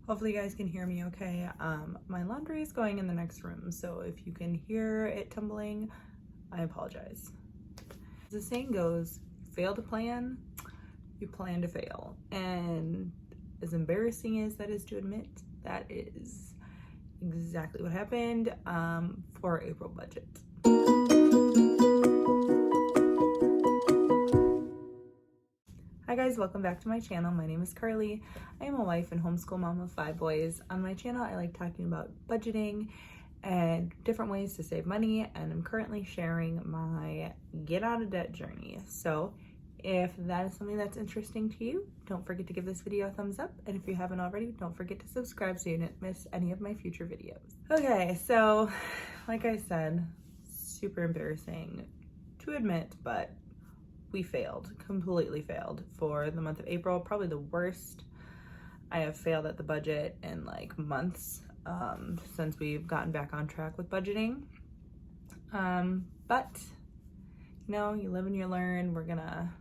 Hopefully you guys can hear me okay. My laundry is going in the next room, so if you can hear it tumbling, I apologize. As the saying goes, fail to plan, you plan to fail. And as embarrassing as that is to admit, that is exactly what happened for our April budget. Hi guys, welcome back to my channel. My name is Carly. I am a wife and homeschool mom of 5 boys. On my channel, I like talking about budgeting and different ways to save money, and I'm currently sharing my get out of debt journey. So if that is something that's interesting to you, don't forget to give this video a thumbs up, and if you haven't already, don't forget to subscribe so you don't miss any of my future videos. Okay, so like I said, super embarrassing to admit, but we failed, completely failed for the month of April. Probably the worst I have failed at the budget in like months since we've gotten back on track with budgeting. But you know, you live and you learn. We're gonna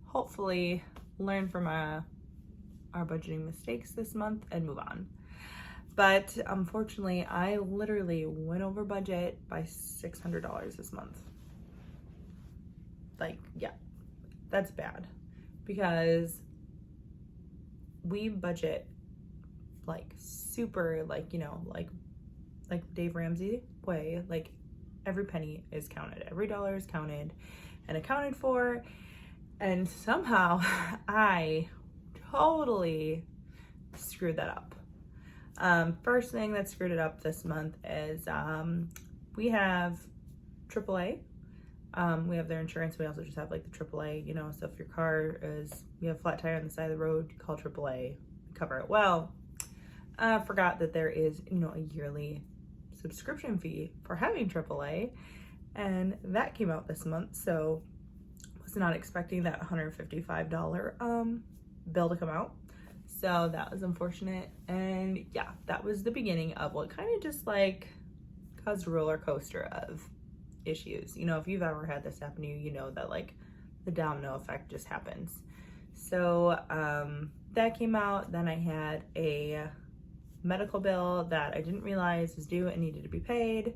hopefully learn from our budgeting mistakes this month and move on. But unfortunately, I literally went over budget by $600 this month. Like, yeah, that's bad because we budget like super, like, you know, like Dave Ramsey way, like every penny is counted, every dollar is counted and accounted for. And somehow I totally screwed that up. First thing that screwed it up this month is we have AAA. We have their insurance. We also just have like the AAA, you know, so if your car you have a flat tire on the side of the road, you call AAA, cover it. Well, I forgot that there is, you know, a yearly subscription fee for having AAA, and that came out this month. So was not expecting that $155 bill to come out. So that was unfortunate. And yeah, that was the beginning of what kind of just like caused a roller coaster of issues. You know, if you've ever had this happen to you, you know that like the domino effect just happens. So that came out. Then I had a medical bill that I didn't realize was due and needed to be paid,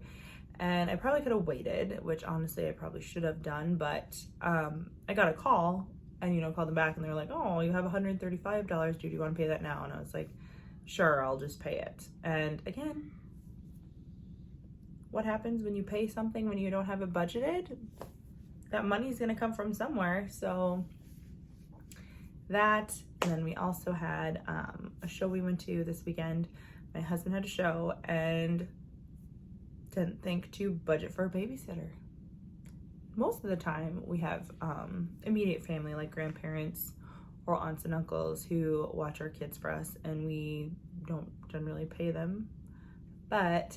and I probably could have waited, which honestly I probably should have done, but I got a call and, you know, called them back and they're like, oh, you have $135 due, do you want to pay that now? And I was like, sure, I'll just pay it. And again, what happens when you pay something when you don't have it budgeted? That money's gonna come from somewhere. So that, and then we also had a show we went to this weekend. My husband had a show and didn't think to budget for a babysitter. Most of the time we have immediate family like grandparents or aunts and uncles who watch our kids for us, and we don't generally pay them. But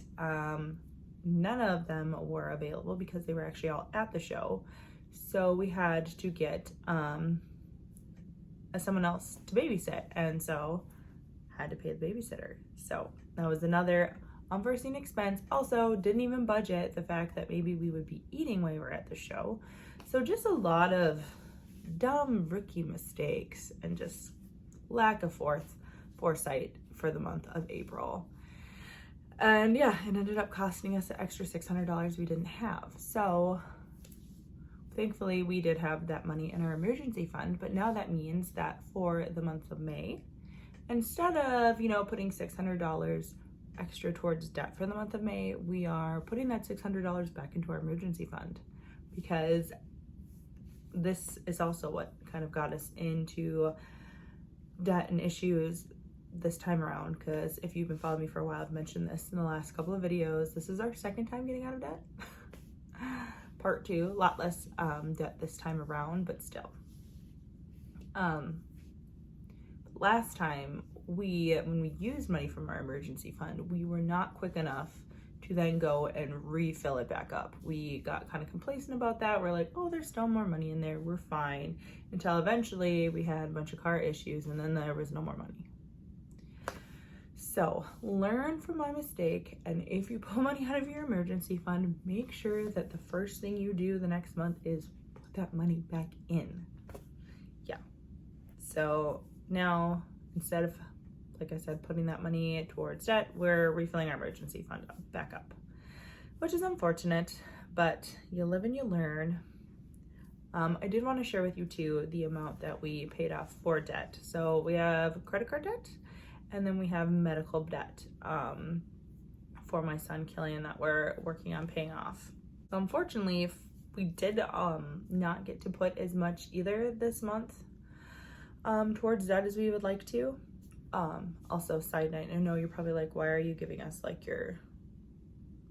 none of them were available because they were actually all at the show. So we had to get someone else to babysit, and so had to pay the babysitter. So that was another unforeseen expense. Also, didn't even budget the fact that maybe we would be eating while we were at the show. So just a lot of dumb rookie mistakes and just lack of foresight for the month of April. And yeah, it ended up costing us an extra $600 we didn't have. So thankfully we did have that money in our emergency fund, but now that means that for the month of May, instead of, you know, putting $600 extra towards debt for the month of May, we are putting that $600 back into our emergency fund, because this is also what kind of got us into debt and issues this time around. Because if you've been following me for a while, I've mentioned this in the last couple of videos. This is our second time getting out of debt. Part 2, a lot less debt this time around, but still. Last time when we used money from our emergency fund, we were not quick enough to then go and refill it back up. We got kind of complacent about that. We're like, oh, there's still more money in there, we're fine, until eventually we had a bunch of car issues and then there was no more money. So learn from my mistake, and if you pull money out of your emergency fund, make sure that the first thing you do the next month is put that money back in. Yeah. So now, instead of like I said, putting that money towards debt, we're refilling our emergency fund back up, which is unfortunate, but you live and you learn. I did want to share with you too the amount that we paid off for debt. So we have credit card debt, and then we have medical debt for my son Killian that we're working on paying off. So unfortunately, we did not get to put as much either this month towards debt as we would like to. Also, side note, I know you're probably like, why are you giving us like your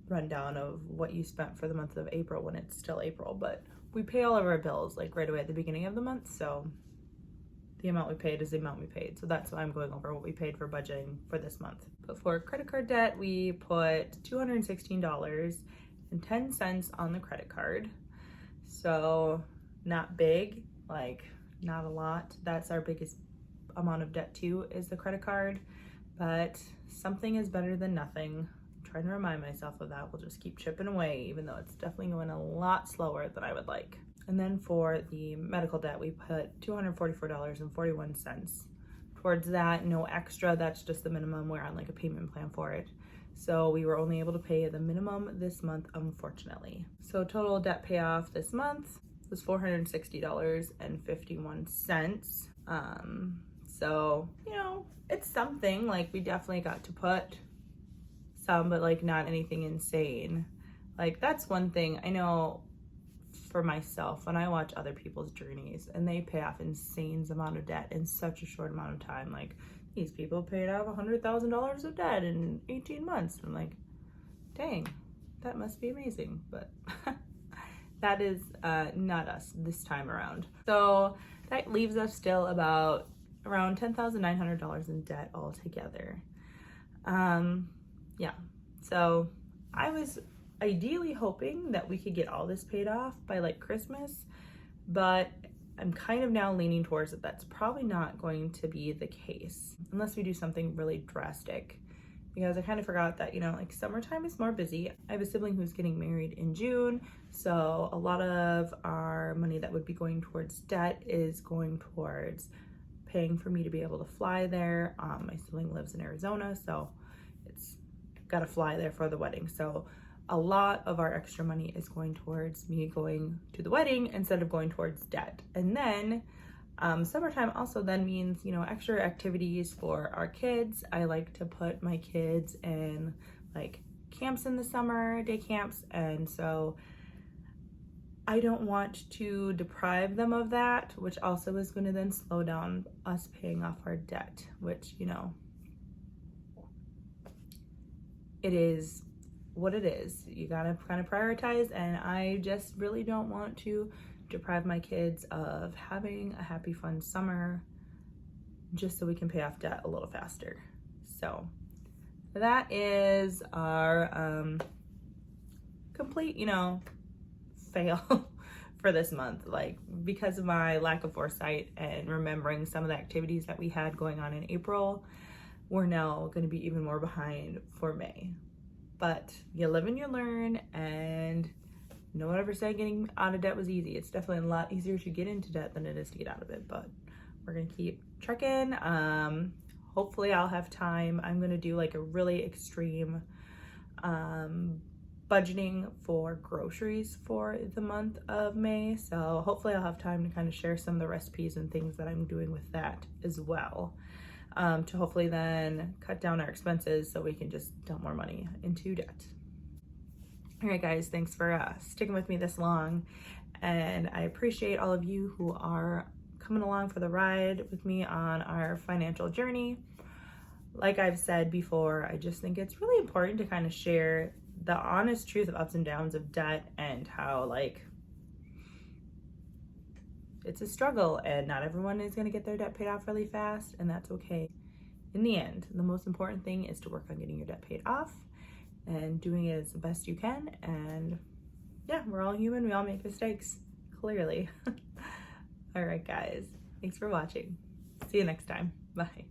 rundown of what you spent for the month of April when it's still April? But we pay all of our bills like right away at the beginning of the month, so the amount we paid is the amount we paid. So that's why I'm going over what we paid for budgeting for this month. But for credit card debt, we put $216.10 on the credit card. So not big, like not a lot. That's our biggest amount of debt too, is the credit card, but something is better than nothing. I'm trying to remind myself of that. We'll just keep chipping away, even though it's definitely going a lot slower than I would like. And then for the medical debt, we put $244.41 towards that. No extra, that's just the minimum. We're on like a payment plan for it. So we were only able to pay the minimum this month, unfortunately. So total debt payoff this month was $460.51. So, you know, it's something. Like, we definitely got to put some, but like not anything insane. Like, that's one thing I know for myself when I watch other people's journeys and they pay off insane amount of debt in such a short amount of time. Like, these people paid off $100,000 of debt in 18 months. I'm like, dang, that must be amazing. But that is not us this time around. So that leaves us still about around $10,900 in debt altogether. Yeah, so I was ideally hoping that we could get all this paid off by like Christmas, but I'm kind of now leaning towards that that's probably not going to be the case unless we do something really drastic, because I kind of forgot that, you know, like summertime is more busy. I have a sibling who's getting married in June, so a lot of our money that would be going towards debt is going towards paying for me to be able to fly there. My sibling lives in Arizona, so it's got to fly there for the wedding. So a lot of our extra money is going towards me going to the wedding instead of going towards debt. And then summertime also then means, you know, extra activities for our kids. I like to put my kids in like camps in the summer, day camps, and so I don't want to deprive them of that, which also is going to then slow down us paying off our debt, which, you know, it is what it is. You gotta kind of prioritize, and I just really don't want to deprive my kids of having a happy, fun summer just so we can pay off debt a little faster. So that is our complete, you know, fail for this month. Like, because of my lack of foresight and remembering some of the activities that we had going on in April, we're now going to be even more behind for May. But you live and you learn, and no one ever said getting out of debt was easy. It's definitely a lot easier to get into debt than it is to get out of it, but we're gonna keep trucking. Hopefully I'll have time. I'm gonna do like a really extreme budgeting for groceries for the month of May. So hopefully I'll have time to kind of share some of the recipes and things that I'm doing with that as well. To hopefully then cut down our expenses so we can just dump more money into debt. All right, guys, thanks for sticking with me this long. And I appreciate all of you who are coming along for the ride with me on our financial journey. Like I've said before, I just think it's really important to kind of share the honest truth of ups and downs of debt and how, like, it's a struggle and not everyone is going to get their debt paid off really fast, and that's okay. In the end, the most important thing is to work on getting your debt paid off and doing it as the best you can. And yeah, we're all human. We all make mistakes, clearly. All right, guys. Thanks for watching. See you next time. Bye.